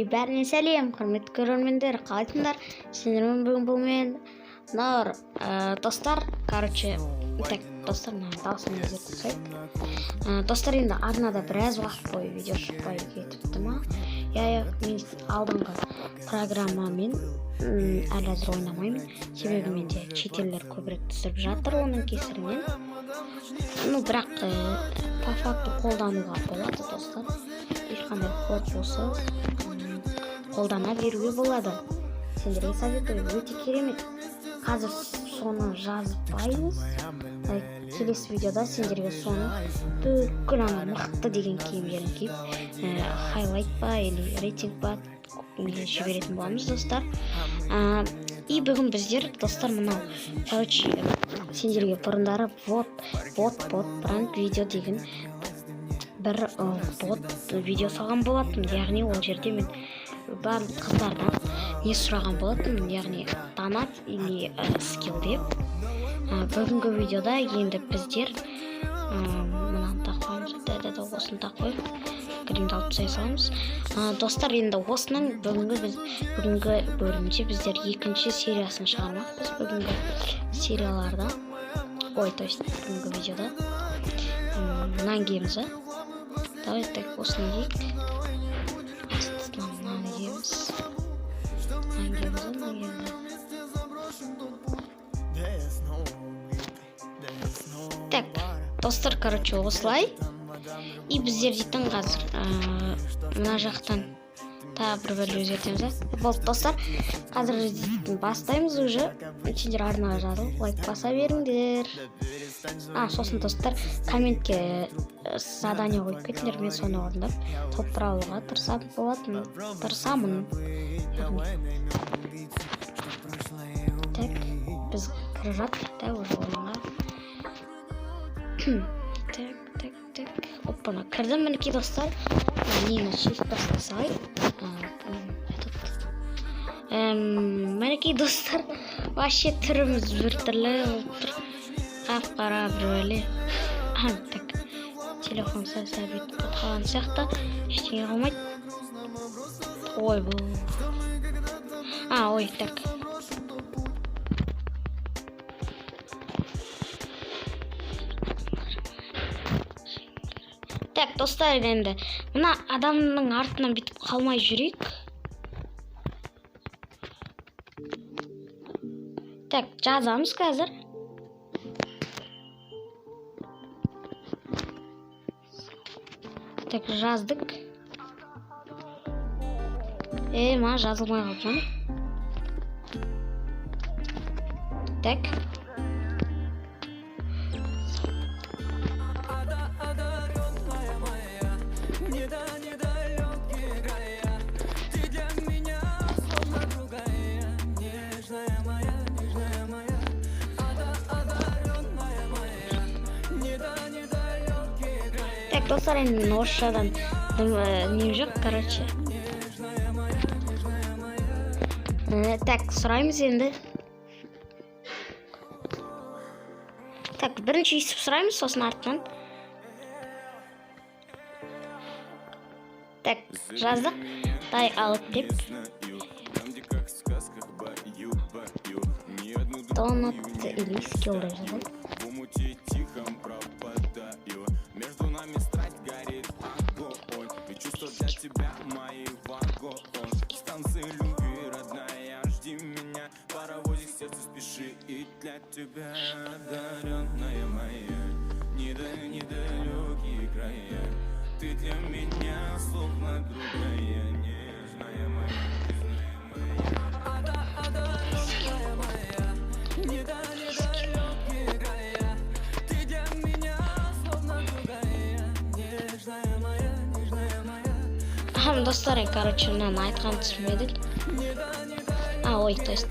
бәріне сәлем, құрметті көрермендер, қалайсыңдар? Сендермен бүгін бұл мен Нар достар, достар, достар, енді арнада біраз уақыт бойы видео шықпай кетіпті ма? Мен алдыңғы программамен әлі әзір ойнамаймын, себебі менде шетелдер көбірек түсіріп жатыр оның кесірінен. Бірақ по факту қолдануға болады достар. Ешқандай код болса қолдана беруге болады. Сендерге советую, өте керемет. Қазір соны жазбаймыз. Келесі видеода сендерге соны бүкіл мықты деген киімдерін киіп хайлайт па или рейтинг па жіберетін боламыз достар. И бүгін біздер достар мынау сендерге бұрындары пранк видео деген бір бот видео салған болатын. Яғни ол жерде мен барлық қыздардан не сұраған болатын, яғни донат или скилл деп. Бүгінгі видеода енді біздер мынаны тақпаймыз, осыны тақпайық, гримді алып тастай саламыз. Достар, енді осының бүгінгі бөлімде біздер екінші сериясын шығармақпыз. Бүгінгі серияларда, бүгінгі видеода мынаны киеміз. Давай так осыны киейік. Мынаны киеміз. Так, достар, осылай. И біздер дейтін қазір мына жақтан тағы бір бөліп өзгертеміз. Болды достар, қазір дейтін бастаймыз уже. Сендер арнаға жазылып, лайк баса беріңдер. Сосын достар, комментке задание қойып кетіңдер, мен соны орындап топтар алуға тырысамын. Так, біз кіріп жаттық уже ойынға. Так, оппана, кірдім мінекей достар. Нені шифт басқа салайын. Мінекей достар, вообще түріміз біртүрлі отыр. Қап-қара біреулі. Так, телефон сәл бүйтіп қалған сияқты, ештеңе қалмайды. Так. Так, достар, енді мына адамның артынан бүйтіп қалмай жүрейік. Так, жазамыз қазір. Так, жаздық. Ма жазылмай қалған. Так. Так, достар, енді мен орысшадан нем жоқ, Так, сұраймыз енді. Так, бірінші естіп сұраймыз, сосын артынан. Так, жаздық. Дай алып деп. Донат или скилл жаздық. Тебя, одаренная моя, недалекие края. Ты для меня словно другая, нежная моя, одаренная моя, недалекие края. Ты для меня словно другая, нежная моя. Достар, мынаны айтқан түсінбедік. То есть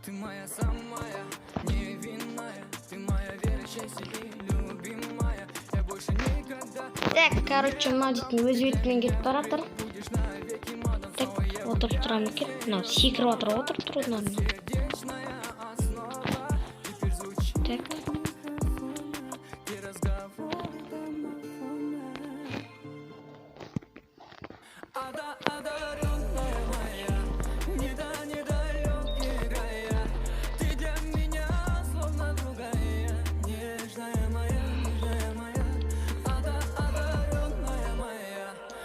ты моя самая невинная, ты моя верящая себе любимая. Я больше никогда Так, короче, мына дейтін өз бетімен кетіп баратыр. Так, отырып тұрамын екен. Мынау секіріп жатыр, отырып тұрудың орнына. Так.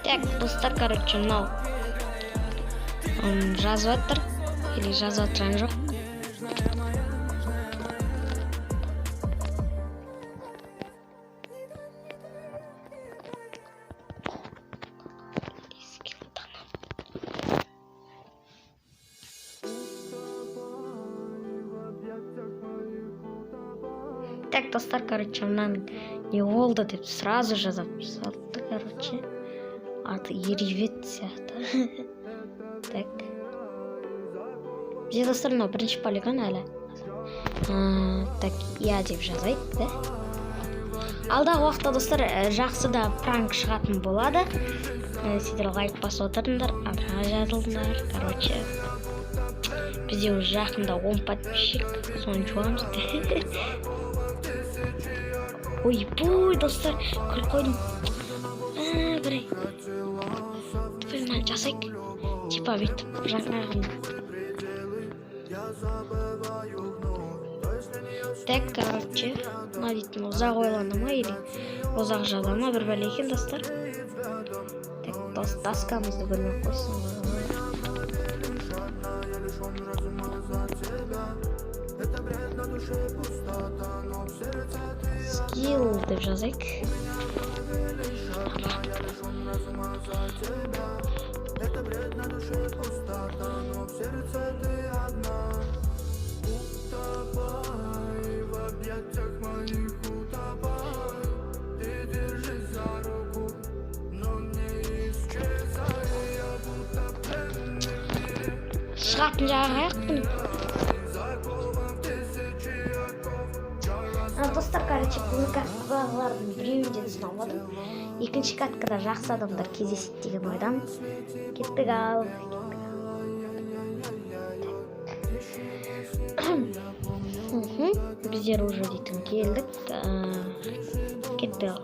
Так, достар, короче, мынау жазып жатыр или жазып жатырған жоқ. Так, достар, короче, мынаның не болды деп сразу жазып салды, короче. Аты еревет сияқты. Так. Бізде достар мынау бірінші полигон әлі. Так, иә деп жазайық, да? Алдағы уақытта достар жақсы да пранк шығатын болады. Сіздер лайк басып отырыңдар, араға жазылыңдар. Короче, бізде уже жақында 10 подписчик, соны жуамыз. Ой, достар, күліп қойдым. Бірей. Мына жасайық. Типа бүйтіп жаңағын. Так, короче, мына дейтін ұзақ ойлана ма или ұзақ жаза ма бір бәле екен, достар. Так, доскамызды көрмей қойсын. Скилл деп жазайық. Шығатын жағаға аяқпын. Достар, короче, бұл каткалардың біреуінден сынап алдым. Екінші каткада жақсы адамдар кездеседі деген ойдан. Кеттік ал. Біздер уже дейтін келдік. Кеттік ал.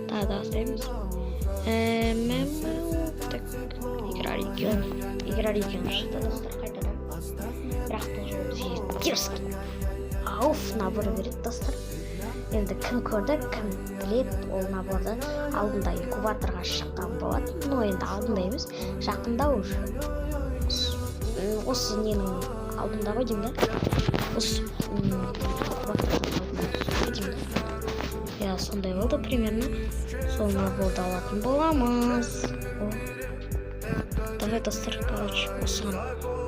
Тағы да ұстаймыз. Так, играр екен шықты, достар, қайтадан. Бірақ бұл жол бізге дерзкий. Ауф, набор береді, достар. Енді кім көрді, кім біледі, ол наборды алдында инкубаторға шыққан болады. Но енді алдында емес, жақында уже. Осы ненің алдында ғой деймін да. Осы инкубаторға алдында деймін да. Я сондай болды примерно. Сол наборды алатын боламыз. Давай, достар, короче, осыған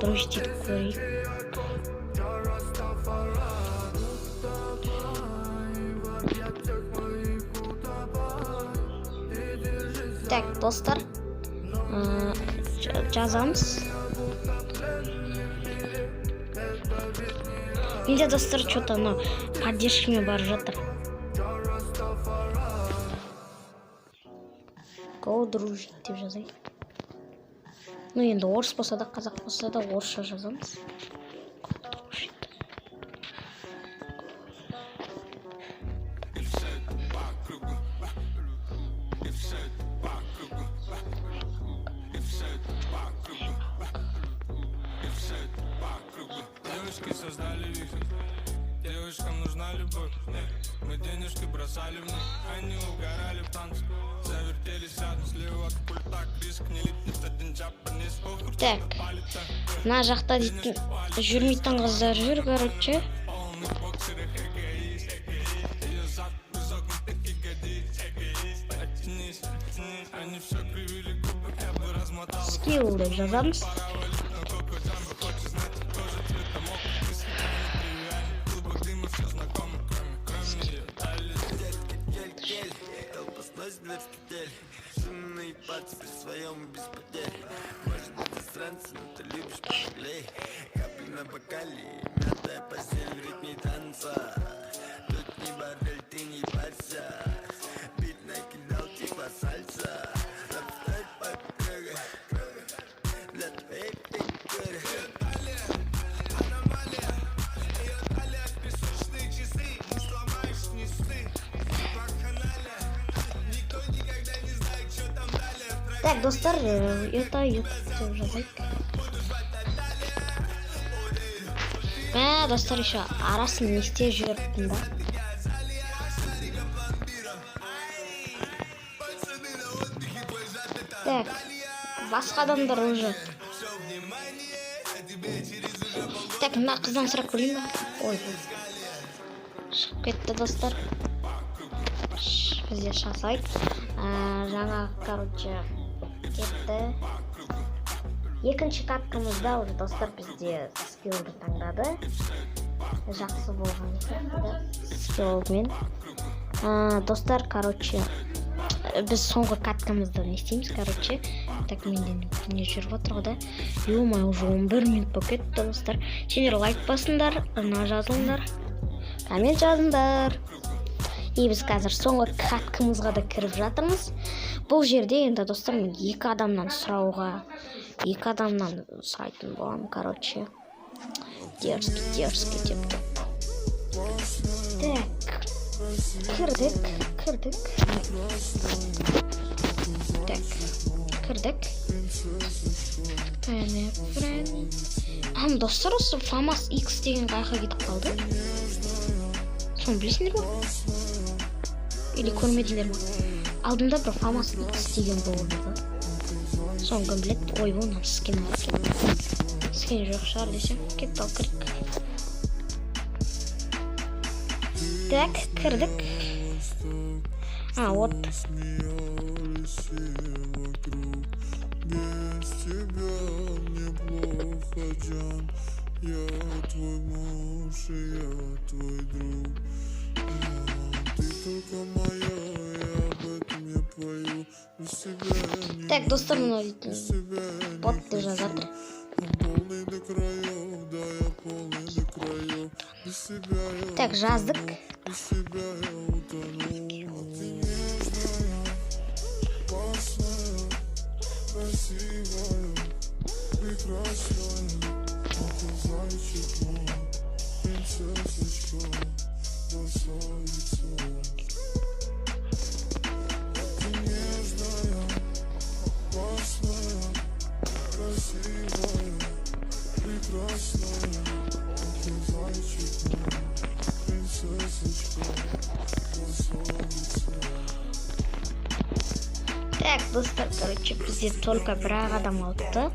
дружить етіп көрейік. Так, достар, жазамыз. Менде, достар, что-то поддержкамен барып жатыр. Go дружить деп жазайық. Енді орыс болса да, қазақ болса да орысша жазамыз. Девушки создали вихрь, девушкам нужна любовь. Мы денежки бросали в них, они угорали в танце. Завертелись рядом слева от пульта, Крис кнелит, один жапонец. Так, мына жақта дейтін жүрмейтін қыздар жүр, короче. Скилл деп жазамыз. Шумный пац при своем без потерь. Может быть, ты странцы, но ты любишь пожалей. Капли на бокале, мятая постель в ритме танца. Тут не бордель, ты не парься. Бит накидал. Так, достар, это YouTube деп жазайық. Достар, еще арасын не істеп жүріппін да. Так, басқа адамдар уже. Так, мына қыздан сұрақ көрейін ба? Ой, шығып кетті достар. Бізде шасайт. Жаңа, короче, кетті. Екінші каткамызда уже достар бізде скиллды таңдады. Жақсы болған скиллмен. Достар, короче, біз соңғы каткамызда не істейміз, короче. Так, менден не жүріп отыр да. Ё-моё, уже 11 минут болып кетті достар. Сендер лайк басыңдар, жазылыңдар, коммент жазыңдар. И біз қазір соңғы каткамызға да кіріп жатырмыз. Бұл жерде енді достар мен екі адамнан сұрайтын боламын, короче. Дерзкий деп. Так, кірдік. Так, кірдік. Достар, осы FAMAS X деген қайқа кетіп қалды. Соны білесіңдер ма? Или көрмедіңдер ма? Алдында бір FAMAS X деген болды. Соны кім біледі? Ой, онан скен алып кетті. Скен жоқ шығар десем, кетті ал кірік. Так, кірдік. Вот. Без тебя мне плохо, Джан. Я твой муж и я твой друг. Ты только моя, я об этом я пою. Без тебя не Так, достар, ботты жазады. полный до краев, да я полный до краев. Без тебя я Так, жаздық. без тебя я утону. Ты нежная, опасная, красивая, прекрасная. Это зайчик мой, принцессочка, красавица. Ты нежная, опасная, красивая, прекрасная. Это зайчик мой, принцессочка, красавица. Так, достар, короче, бізде только бір-ақ адам алыпты. Так,